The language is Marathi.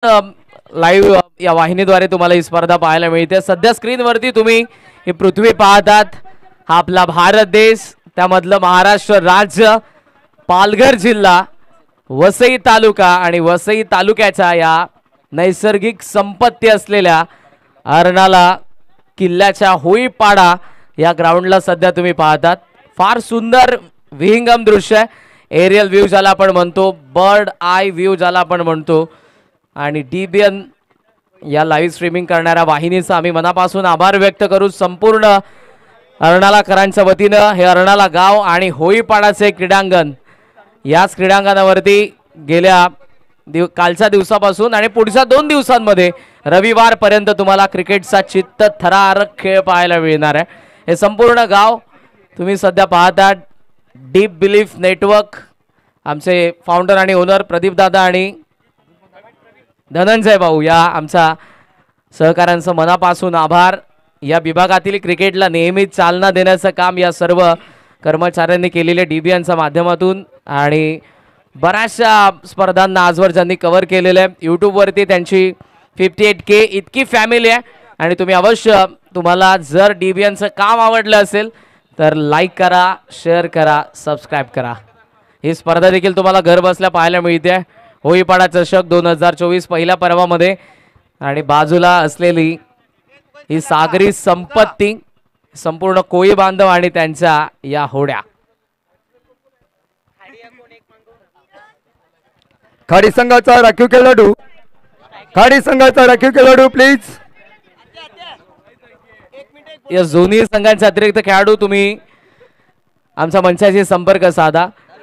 लाईव्ह या वाहिनीद्वारे तुम्हाला ही स्पर्धा पाहायला मिळते। सध्या स्क्रीनवरती तुम्ही ही पृथ्वी पाहतात। हा आपला भारत देश, त्यामधलं महाराष्ट्र राज्य, पालघर जिल्हा, वसई तालुका आणि वसई तालुक्याच्या या नैसर्गिक संपत्ती असलेल्या अर्नाला किल्ल्याच्या होईपाडा या ग्राउंडला सध्या तुम्ही पाहतात। फार सुंदर विहंगम दृश्य, एरियल व्ह्यू ज्याला आपण म्हणतो, बर्ड आय व्ह्यू ज्याला आपण म्हणतो। आणि डीबीएन या लाईव्ह स्ट्रीमिंग करणाऱ्या वाहिनीचा आम्ही मनापासून आभार व्यक्त करू। संपूर्ण अर्नालाकरांच्या वतीनं हे अर्नाला गाव आणि होईपाडाचे क्रीडांगण, याच क्रीडांगणावरती गेल्या कालच्या दिवसापासून आणि पुढच्या 2 दिवसांमध्ये रविवारपर्यंत तुम्हाला क्रिकेटचा चित्तथरारक खेळ पाहायला मिळणार आहे। हे संपूर्ण गाव तुम्ही सध्या पाहता। डीप बिलीफ नेटवर्क, आमचे फाउंडर आणि ओनर प्रदीप दादा आणि धनंजय भाऊ या आमच्या सहकाऱ्यांचं मनापासून आभार। या विभागातील क्रिकेटला नेहमीच चालना देण्याचं काम या सर्व कर्मचाऱ्यांनी केलेले डीबीएनच्या माध्यमातून आणि बऱ्याचशा स्पर्धांना आजवर ज्यांनी कव्हर केलेलं आहे। यूट्यूबवरती त्यांची 58K इतकी फॅमिली आहे आणि तुम्ही अवश्य, तुम्हाला जर डीबीएनचं काम आवडलं असेल तर लाईक करा, शेअर करा, सबस्क्राईब करा। ही स्पर्धा देखील तुम्हाला घर बसल्या पाहायला मिळते। होईपाडा चषक 2024 पहिल्या पर्वामध्ये आणि बाजूला असलेली ही सागरी संपत्ती, संपूर्ण कोळी बांधव आणि त्यांच्या या होड्या। खाडी संघाचा राखीव खेळाडू, खाडी संघाचा राखीव खेळाडू प्लीज। या दोन्ही संघांचे अतिरिक्त खेळाडू तुम्ही आमच्या मंचाशी संपर्क साधा।